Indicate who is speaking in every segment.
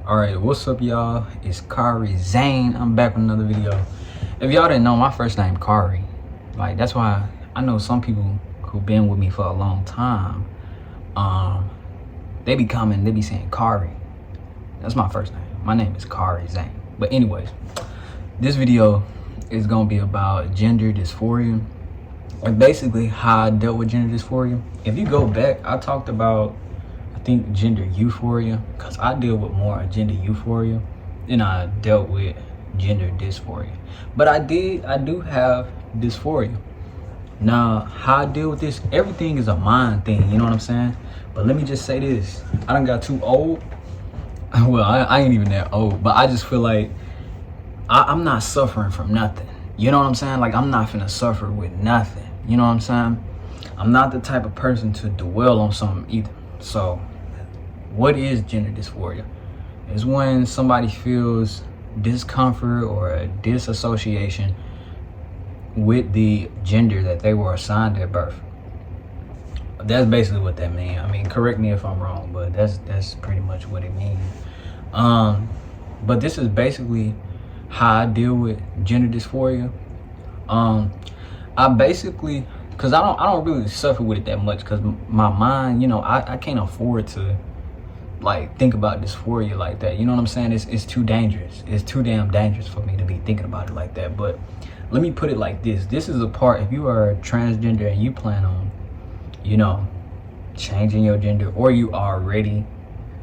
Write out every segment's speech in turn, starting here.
Speaker 1: Alright, what's up y'all? It's Kari Zane. I'm back with another video. If y'all didn't know, my first name Kari. Like, that's why I know some people who've been with me for a long time. They be saying Kari. That's my first name. My name is Kari Zane. But anyways, this video is gonna be about gender dysphoria and basically how I dealt with gender dysphoria. If you go back, I talked about I think gender euphoria, because I deal with more gender euphoria than I dealt with gender dysphoria. But I do have dysphoria. Now, how I deal with this, everything is a mind thing, you know what I'm saying? But let me just say this, I done got too old. Well, I ain't even that old, but I just feel like I'm not suffering from nothing. You know what I'm saying? Like, I'm not finna suffer with nothing. You know what I'm saying? I'm not the type of person to dwell on something either. So, what is gender dysphoria? It's when somebody feels discomfort or a disassociation with the gender that they were assigned at birth. That's basically what that means. I mean, correct me if I'm wrong, but that's pretty much what it means. But this is basically how I deal with gender dysphoria. I basically, because I don't really suffer with it that much, because my mind, you know, I can't afford to like think about dysphoria like that. You know what I'm saying? It's too dangerous. It's too damn dangerous for me to be thinking about it like that. But let me put it like this. This is a part, if you are transgender and you plan on, you know, changing your gender, or you already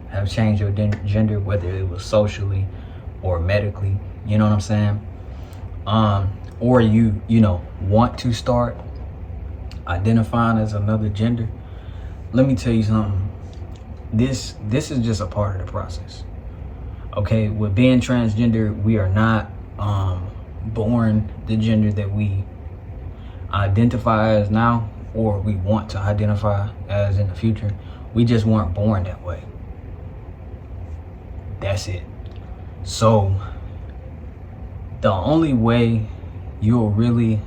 Speaker 1: have changed your gender, whether it was socially or medically, you know what I'm saying? Or you know, want to start identifying as another gender. Let me tell you something. This is just a part of the process. Okay, with being transgender, we are not born the gender that we identify as now, or we want to identify as in the future. We just weren't born that way. That's it. So the only way you'll really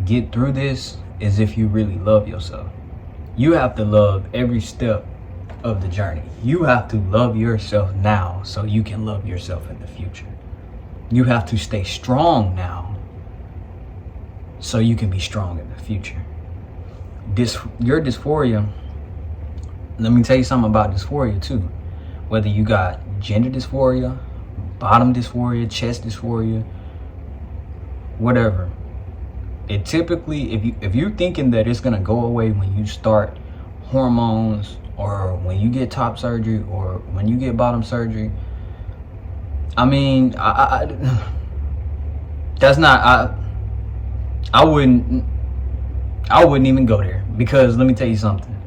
Speaker 1: get through this is if you really love yourself. You have to love every step of the journey. You have to love yourself now so you can love yourself in the future. You have to stay strong now so you can be strong in the future. Your dysphoria, let me tell you something about dysphoria too. Whether you got gender dysphoria, bottom dysphoria, chest dysphoria, whatever. It typically, if you're thinking that it's gonna go away when you start hormones, or when you get top surgery, or when you get bottom surgery, I mean, that's not, I wouldn't even go there, because let me tell you something.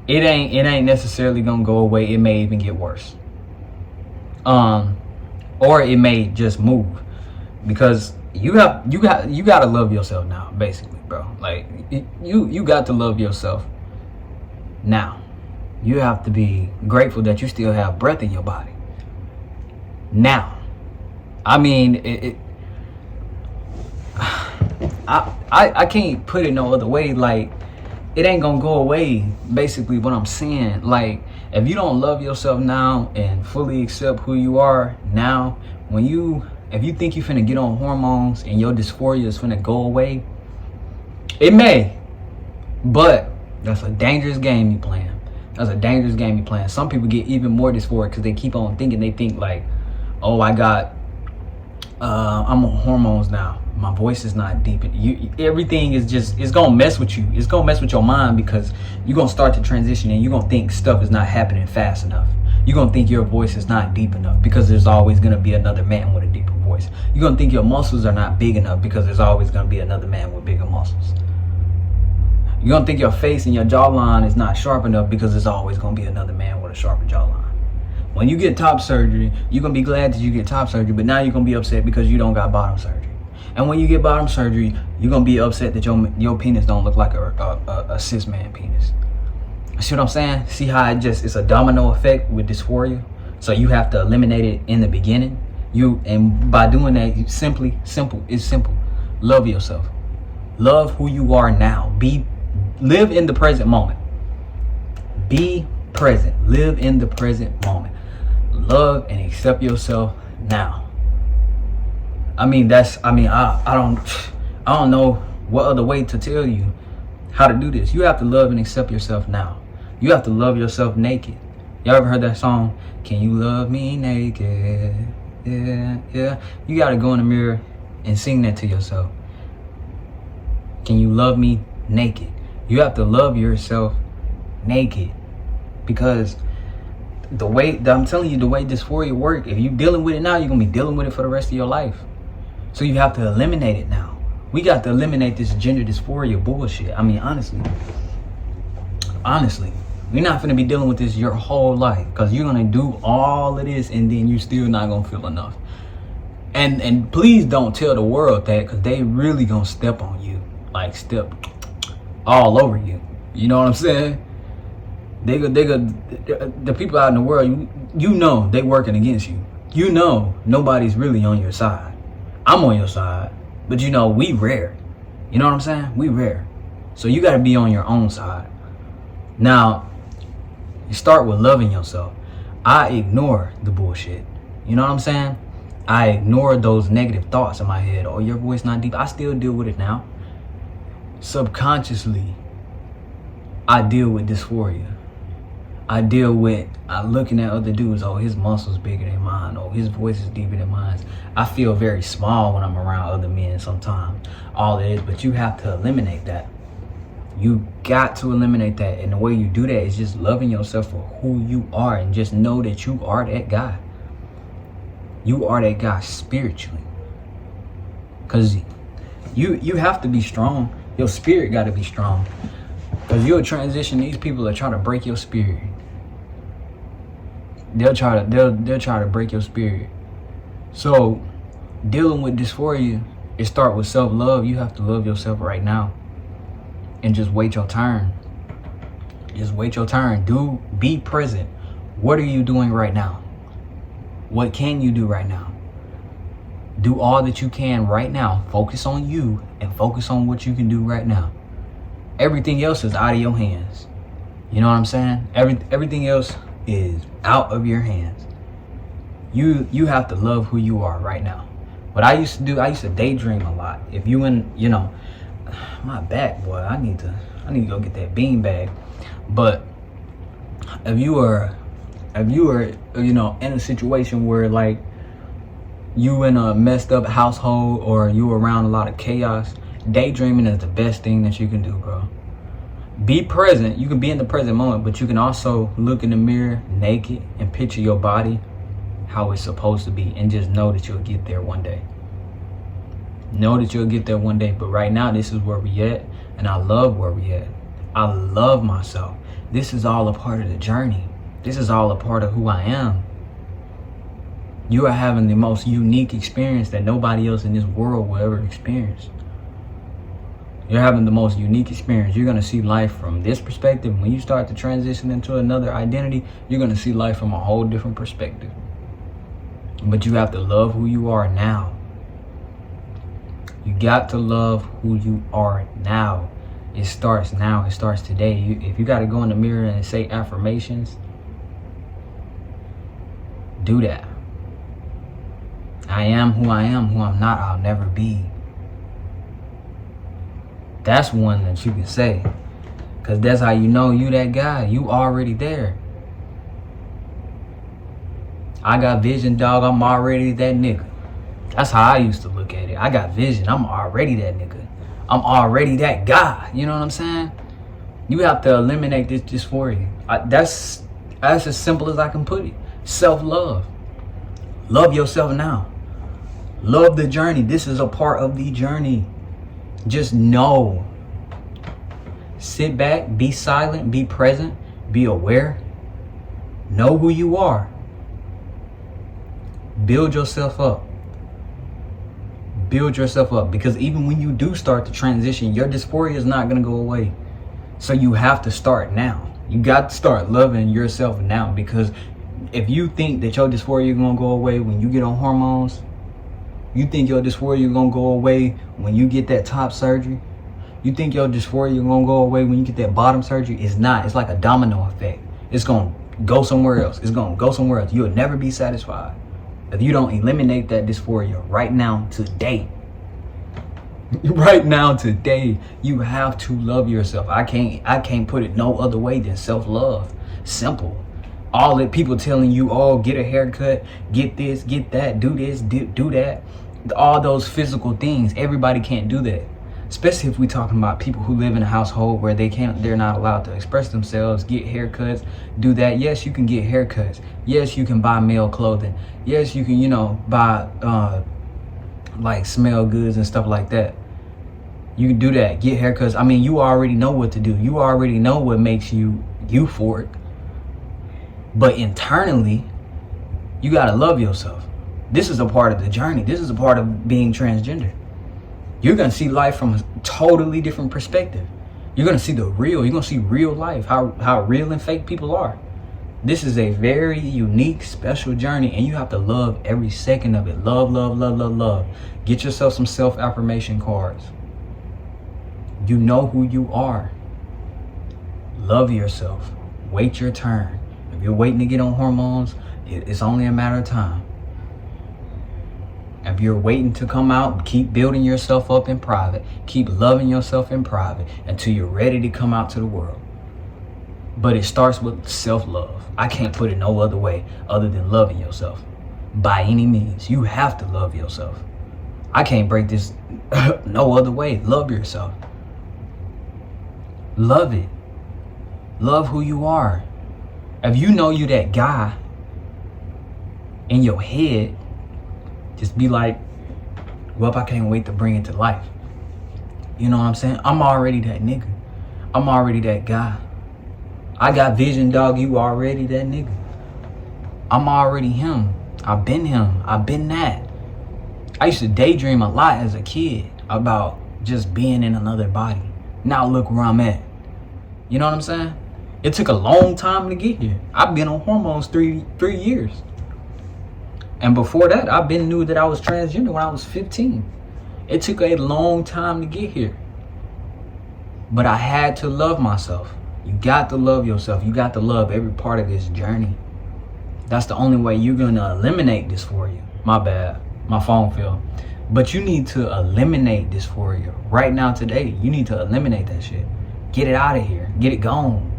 Speaker 1: It ain't necessarily gonna go away. It may even get worse. Or it may just move, because you gotta love yourself now, basically, bro. Like, you got to love yourself now. You have to be grateful that you still have breath in your body now. I mean, I can't put it no other way. Like, it ain't gonna go away, basically what I'm saying. Like, if you don't love yourself now and fully accept who you are now, if you think you're finna get on hormones and your dysphoria is finna go away, it may, but that's a dangerous game you playing. That's a dangerous game you playing. Some people get even more dysphoria because they keep on thinking, they think like, oh, I'm on hormones now. My voice is not deep. Everything is just, it's gonna mess with you. It's gonna mess with your mind, because you're gonna start to transition and you're gonna think stuff is not happening fast enough. You're gonna think your voice is not deep enough, because there's always gonna be another man with a deeper voice. You're gonna think your muscles are not big enough, because there's always gonna be another man with bigger muscles. You're gonna think your face and your jawline is not sharp enough, because there's always gonna be another man with a sharper jawline. When you get top surgery, you're gonna be glad that you get top surgery, but now you're gonna be upset because you don't got bottom surgery. And when you get bottom surgery, you're gonna be upset that your penis don't look like a cis man penis. See what I'm saying? See how it's a domino effect with dysphoria? So you have to eliminate it in the beginning. And by doing that, it's simple. Love yourself. Love who you are now. Live in the present moment. Be present. Live in the present moment. love and accept yourself now. I don't know what other way to tell you how to do this. You have to love and accept yourself now. You have to love yourself naked. Y'all ever heard that song? Can you love me naked? Yeah, yeah. You gotta go in the mirror and sing that to yourself. Can you love me naked? You have to love yourself naked, because I'm telling you, the way dysphoria work, if you're dealing with it now, you're gonna be dealing with it for the rest of your life. So you have to eliminate it now. We got to eliminate this gender dysphoria bullshit. I mean, honestly, we're not gonna be dealing with this your whole life, because you're gonna do all of this and then you still not gonna feel enough. And please don't tell the world that, because they really gonna step on you, like step all over you. You know what I'm saying? The people out in the world, you know they working against you. You know nobody's really on your side. I'm on your side, but you know we rare. You know what I'm saying? We rare. So you got to be on your own side. Now, you start with loving yourself. I ignore the bullshit. You know what I'm saying? I ignore those negative thoughts in my head. Oh, your voice not deep. I still deal with it now. Subconsciously, I deal with dysphoria. I deal with looking at other dudes. Oh, his muscles bigger than mine. Oh, his voice is deeper than mine. I feel very small when I'm around other men sometimes. All it is, but you have to eliminate that. You got to eliminate that. And the way you do that is just loving yourself for who you are, and just know that you are that guy. You are that guy spiritually. Because you have to be strong. Your spirit got to be strong. Because you'll transition, these people are trying to break your spirit. They'll try to break your spirit. So dealing with dysphoria, it starts with self-love. You have to love yourself right now. And just wait your turn. Just wait your turn. Be present. What are you doing right now? What can you do right now? Do all that you can right now. Focus on you and focus on what you can do right now. Everything else is out of your hands. You know what I'm saying? Everything else is out of your hands. You have to love who you are right now. What I used to do, I used to daydream a lot. If you my back, boy, I need to go get that bean bag. But if you were in a situation where like you in a messed up household, or you around a lot of chaos, daydreaming is the best thing that you can do, bro. Be present. You can be in the present moment, but you can also look in the mirror naked and picture your body how it's supposed to be, and just know that you'll get there one day. Know that you'll get there one day. But right now, this is where we at, and I love where we at. I love myself. This is all a part of the journey. This is all a part of who I am. You are having the most unique experience that nobody else in this world will ever experience. You're having the most unique experience. You're going to see life from this perspective. When you start to transition into another identity, you're going to see life from a whole different perspective. But you have to love who you are now. You got to love who you are now. It starts now. It starts today. If you got to go in the mirror and say affirmations, do that. I am who I am. Who I'm not, I'll never be. That's one that you can say, because that's how you know you that guy. You already there. I got vision, dog. I'm already that nigga. That's how I used to look at it. I got vision. I'm already that nigga. I'm already that guy. You know what I'm saying? You have to eliminate this dysphoria. That's as simple as I can put it. Self-love. Love yourself now. Love the journey. This is a part of the journey. Just know. Sit back, be silent, be present, be aware. Know who you are. Build yourself up. Build yourself up, because even when you do start to transition, your dysphoria is not going to go away. So you have to start now. You got to start loving yourself now, because if you think that your dysphoria is going to go away when you get on hormones, you think your dysphoria is going to go away when you get that top surgery, you think your dysphoria is going to go away when you get that bottom surgery, it's not. It's like a domino effect. It's going to go somewhere else. It's gonna go somewhere else. You'll never be satisfied if you don't eliminate that dysphoria right now, today. Right now, today, you have to love yourself. I can't put it no other way than self-love. Simple. All the people telling you, oh, get a haircut, get this, get that, do this, do that. All those physical things, everybody can't do that. Especially if we're talking about people who live in a household where they're not allowed to express themselves, get haircuts, do that. Yes, you can get haircuts. Yes, you can buy male clothing. Yes, you can, buy like smell goods and stuff like that. You can do that, get haircuts. I mean, you already know what to do. You already know what makes you euphoric. But internally, you gotta love yourself. This is a part of the journey. This is a part of being transgender. You're gonna see life from a totally different perspective. You're gonna see the real. You're gonna see real life, how real and fake people are. This is a very unique, special journey, and you have to love every second of it. Love, love, love, love, love. Get yourself some self-affirmation cards. You know who you are. Love yourself. Wait your turn. If you're waiting to get on hormones, it's only a matter of time. If you're waiting to come out, keep building yourself up in private. Keep loving yourself in private until you're ready to come out to the world. But it starts with self-love. I can't put it no other way other than loving yourself. By any means, you have to love yourself. I can't break this no other way. Love yourself. Love it. Love who you are. If you know you that guy in your head, just be like, well, I can't wait to bring it to life. You know what I'm saying? I'm already that nigga. I'm already that guy. I got vision, dog. You already that nigga. I'm already him. I've been him. I've been that. I used to daydream a lot as a kid about just being in another body. Now look where I'm at. You know what I'm saying? It took a long time to get here. I've been on hormones three years. And before that, I knew that I was transgender when I was 15. It took a long time to get here. But I had to love myself. You got to love yourself. You got to love every part of this journey. That's the only way you're going to eliminate dysphoria. My bad. My phone fell. But you need to eliminate dysphoria. Right now, today, you need to eliminate that shit. Get it out of here. Get it gone.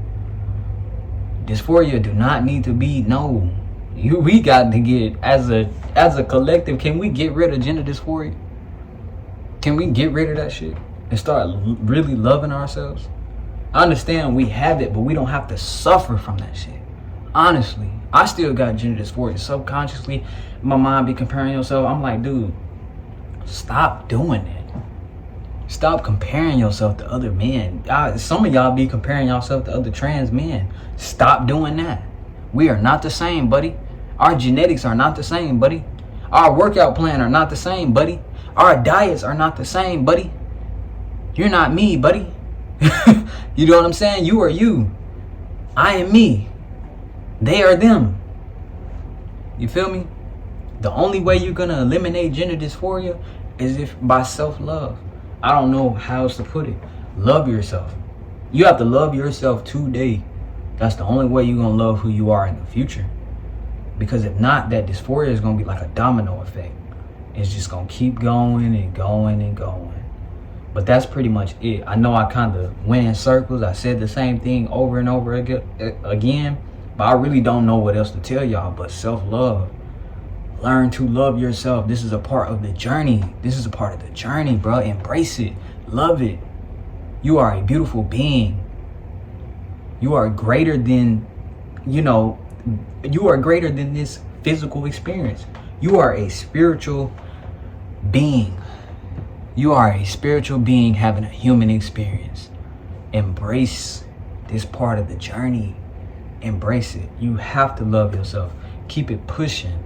Speaker 1: Dysphoria do not need to be, no. We got to get, as a collective, can we get rid of gender dysphoria? Can we get rid of that shit and start really loving ourselves? I understand we have it, but we don't have to suffer from that shit. Honestly, I still got gender dysphoria. Subconsciously, my mind be comparing yourself. I'm like, dude, stop doing it. Stop comparing yourself to other men. Some of y'all be comparing yourself to other trans men. Stop doing that. We are not the same, buddy. Our genetics are not the same, buddy. Our workout plan are not the same, buddy. Our diets are not the same, buddy. You're not me, buddy. You know what I'm saying? You are you. I am me. They are them. You feel me? The only way you're gonna eliminate gender dysphoria is if by self-love. I don't know how else to put it. Love yourself. You have to love yourself today. That's the only way you're gonna love who you are in the future. Because if not, that dysphoria is gonna be like a domino effect. It's just gonna keep going and going and going. But that's pretty much it. I know I kind of went in circles. I said the same thing over and over again. But I really don't know what else to tell y'all but self-love. Learn to love yourself. This is a part of the journey. This is a part of the journey, bro. Embrace it. Love it. You are a beautiful being. You are greater than, you are greater than this physical experience. You are a spiritual being. You are a spiritual being having a human experience. Embrace this part of the journey. Embrace it. You have to love yourself. Keep it pushing.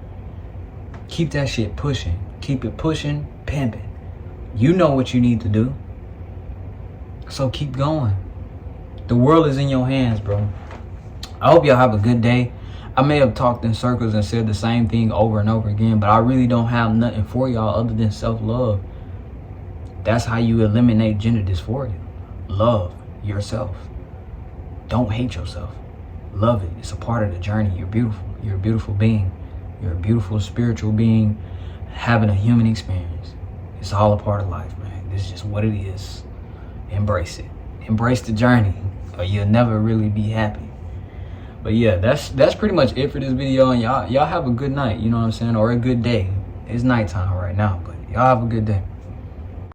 Speaker 1: Keep that shit pushing. Keep it pushing, pimping. You know what you need to do. So keep going. The world is in your hands, bro. I hope y'all have a good day. I may have talked in circles and said the same thing over and over again, but I really don't have nothing for y'all other than self-love. That's how you eliminate gender dysphoria. Love yourself. Don't hate yourself. Love it. It's a part of the journey. You're beautiful. You're a beautiful being. You're a beautiful spiritual being having a human experience. It's all a part of life, man. This is just what it is. Embrace it. Embrace the journey, or you'll never really be happy. But yeah, that's pretty much it for this video. And y'all have a good night, you know what I'm saying, or a good day. It's nighttime right now, but y'all have a good day.